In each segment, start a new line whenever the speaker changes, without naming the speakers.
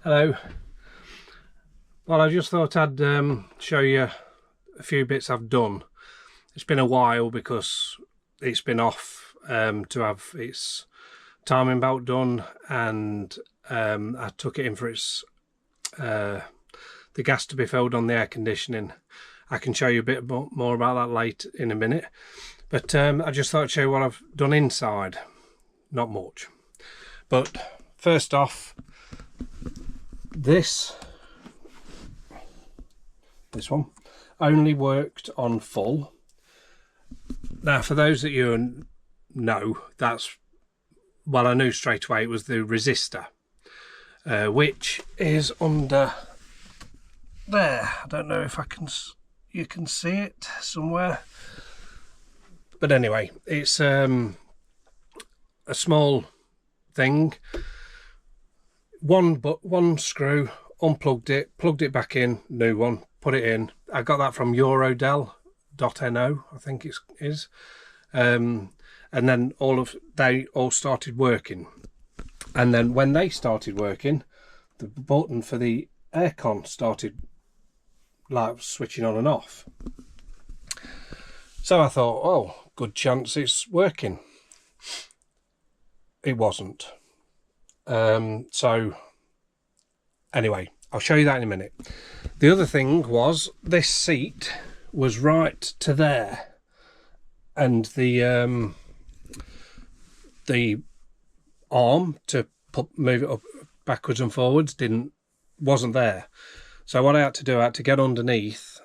Hello. Well, I just thought I'd show you a few bits I've done. It's been a while because it's been off to have its timing belt done, and I took it in for its the gas to be filled on the air conditioning. I can show you a bit more about that later in a minute, but I just thought I'd show you what I've done inside. Not much, but first off, this one only worked on full. Now, for those that you know, that's, well, I knew straight away it was the resistor, which is under there. I don't know if you can see it somewhere, but anyway, it's a small thing. One screw, unplugged it, plugged it back in, new one, put it in. I got that from Eurodel.no, I think it is. And then they all started working. And then when they started working, the button for the aircon started like switching on and off. So I thought, oh, good chance it's working. It wasn't. So anyway, I'll show you that in a minute. The other thing was this seat was right to there, and the arm to move it up backwards and forwards wasn't there. So what I had to do, I had to get underneath.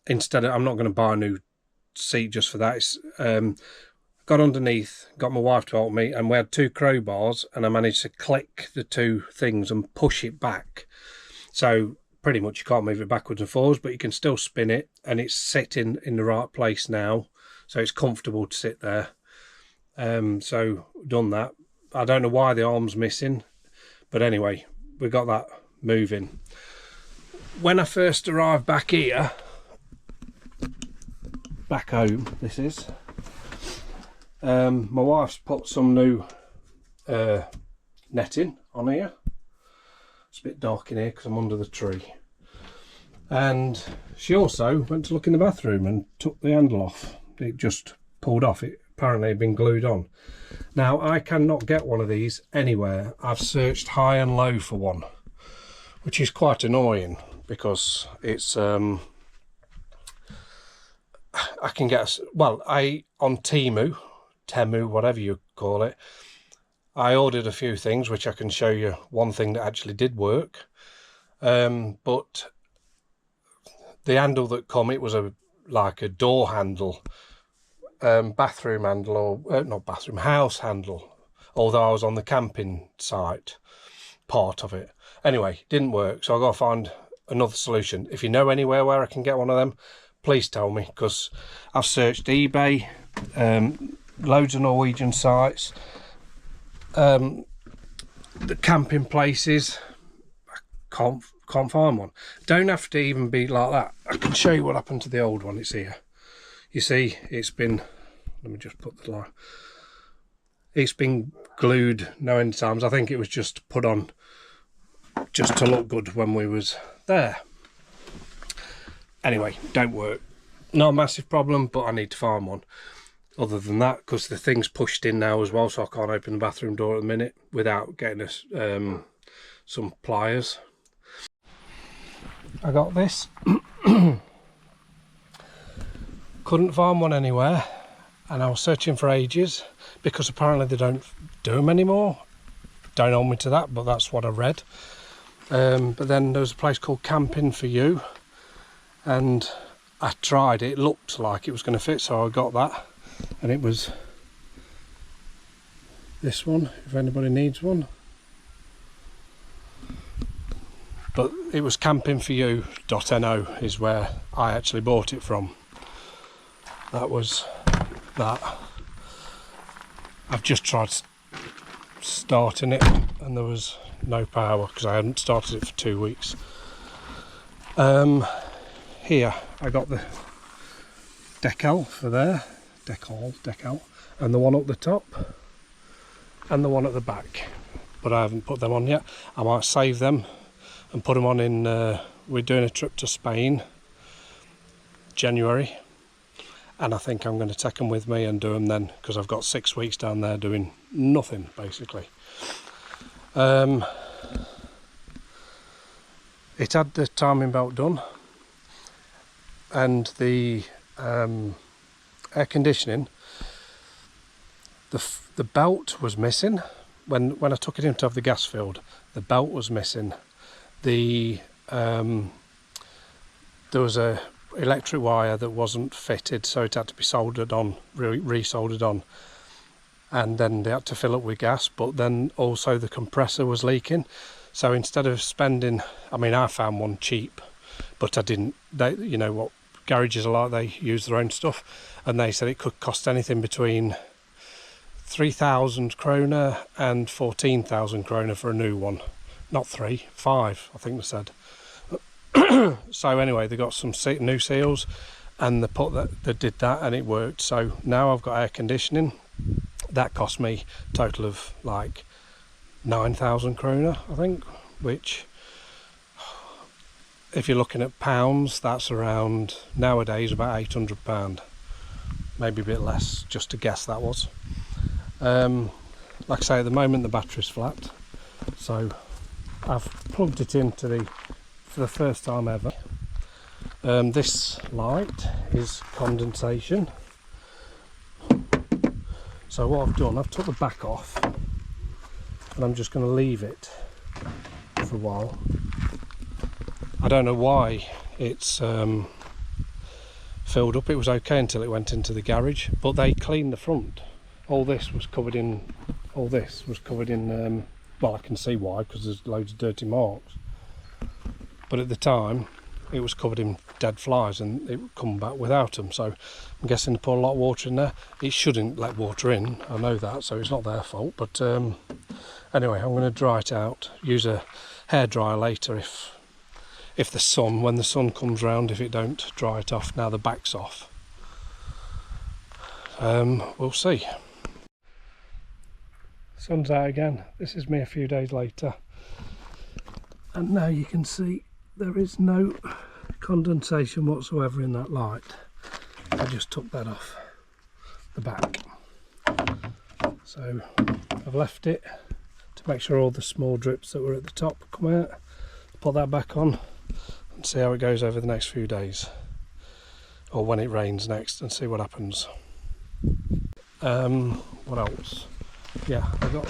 Instead of, I'm not going to buy a new seat just for that. It's got underneath, got my wife to help me, and we had two crowbars, and I managed to click the two things and push it back. So pretty much you can't move it backwards and forwards, but you can still spin it, and it's sitting in the right place now, so it's comfortable to sit there. So done that. I don't know why the arm's missing, but anyway, we got that moving. When I first arrived back here, back home, this is, my wife's put some new netting on here. It's a bit dark in here because I'm under the tree. And she also went to look in the bathroom and took the handle off. It just pulled off. It apparently had been glued on. Now, I cannot get one of these anywhere. I've searched high and low for one, which is quite annoying because it's I can get, well, on Temu, whatever you call it, I ordered a few things, which I can show you one thing that actually did work. But the handle that come, it was like a door handle, bathroom handle, or not bathroom, house handle, although I was on the camping site part of it. Anyway, didn't work, so I got to find another solution. If you know anywhere where I can get one of them, please tell me, because I've searched eBay, loads of Norwegian sites, the camping places. I can't find one. Don't have to even be like that. I can show you what happened to the old one. It's here. You see, it's been, let me just put the line, it's been glued no end times. I think it was just put on just to look good when we was there. Anyway, don't work. Not a massive problem, but I need to find one. Other than that, because the thing's pushed in now as well, so I can't open the bathroom door at the minute without getting some pliers. I got this. Couldn't find one anywhere, and I was searching for ages because apparently they don't do them anymore. Don't hold me to that, but that's what I read. But then there was a place called Camping for You, and I tried it. It looked like it was going to fit, so I got that. And it was this one, if anybody needs one. But it was campingforyou.no is where I actually bought it from. That was that. I've just tried starting it and there was no power because I hadn't started it for 2 weeks. Here I got the decal for there. Decal, and the one up the top and the one at the back, but I haven't put them on yet. I might save them and put them on in, we're doing a trip to Spain, January, and I think I'm going to take them with me and do them then, because I've got 6 weeks down there doing nothing basically. It had the timing belt done, and the air conditioning, the belt was missing. When I took it in to have the gas filled, the belt was missing. There was a electric wire that wasn't fitted, so it had to be soldered on, re-soldered on, and then they had to fill up with gas. But then also the compressor was leaking, so instead of spending, I mean, I found one cheap, but I didn't. They, you know what garages are like, they use their own stuff, and they said it could cost anything between 3,000 kroner and 14,000 kroner for a new one. Not 3, 5, I think they said. So anyway, they got some new seals, and they did that, and it worked. So now I've got air conditioning. That cost me a total of like 9,000 kroner, I think, which, if you're looking at pounds, that's around nowadays about £800, maybe a bit less, just to guess that was. Like I say, at the moment the battery's flat, so I've plugged it into for the first time ever. This light is condensation. So what I've done, I've took the back off, and I'm just going to leave it for a while. I don't know why it's filled up. It was okay until it went into the garage, but they cleaned the front. All this was covered in, well, I can see why, because there's loads of dirty marks. But at the time, it was covered in dead flies, and it would come back without them. So I'm guessing they put a lot of water in there. It shouldn't let water in, I know that, so it's not their fault. But anyway, I'm going to dry it out. Use a hairdryer later if when the sun comes round, if it don't dry it off. Now the back's off. We'll see. Sun's out again. This is me a few days later, and now you can see there is no condensation whatsoever in that light. I just took that off the back, so I've left it to make sure all the small drips that were at the top come out. Put that back on and see how it goes over the next few days, or when it rains next, and see what happens. What else? Yeah, I got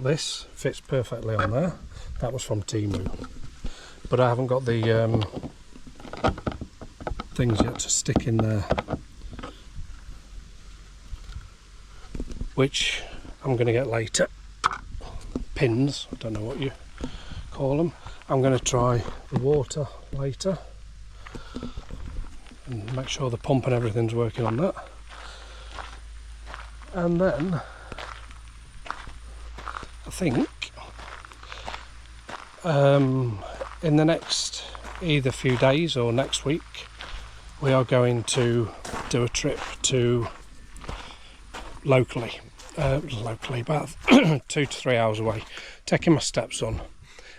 this, fits perfectly on there. That was from Temu, but I haven't got the things yet to stick in there, which I'm going to get later. Pins, I don't know what you call them. I'm going to try the water later and make sure the pump and everything's working on that, and then I think in the next either few days or next week we are going to do a trip to locally about 2 to 3 hours away, taking my stepson.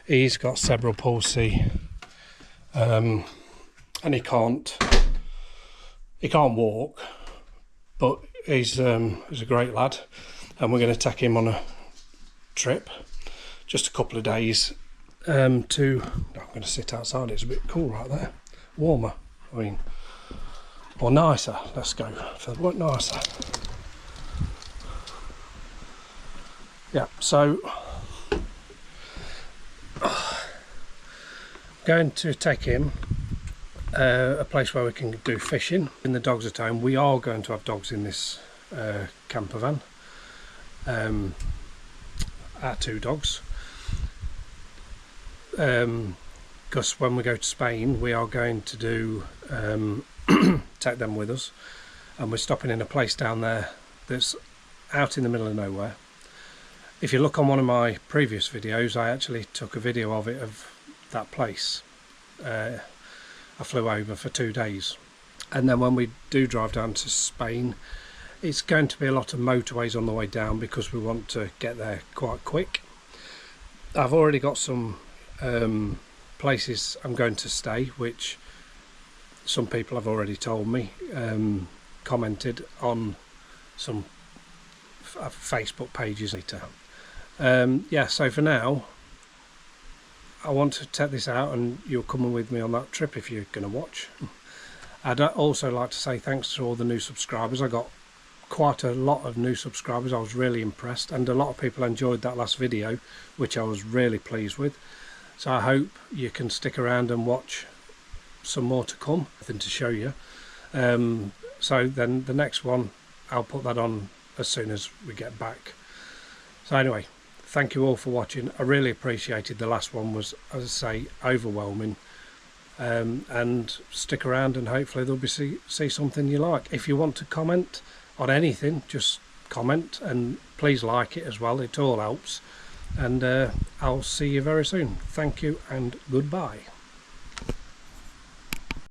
He's got cerebral palsy, and he can't walk, but he's a great lad, and we're going to take him on a trip, just a couple of days, I'm going to sit outside. It's a bit cool right there, warmer, I mean, or nicer. Let's go for what nicer. Yeah, so going to take him a place where we can do fishing. In the dogs at home, we are going to have dogs in this camper van. Our 2 dogs, because when we go to Spain we are going to do take them with us, and we're stopping in a place down there that's out in the middle of nowhere. If you look on one of my previous videos, I actually took a video of that place. I flew over for 2 days, and then when we do drive down to Spain, it's going to be a lot of motorways on the way down because we want to get there quite quick. I've already got some places I'm going to stay, which some people have already told me, commented on some Facebook pages later. Yeah, so for now I want to take this out, and you're coming with me on that trip if you're going to watch. I'd also like to say thanks to all the new subscribers. I got quite a lot of new subscribers. I was really impressed, and a lot of people enjoyed that last video, which I was really pleased with. So I hope you can stick around and watch some more to come, nothing to show you. So then the next one, I'll put that on as soon as we get back. So anyway, thank you all for watching. I really appreciated the last one, was, as I say, overwhelming. And stick around and hopefully there'll be see something you like. If you want to comment on anything, just comment, and please like it as well, it all helps. And I'll see you very soon. Thank you and goodbye.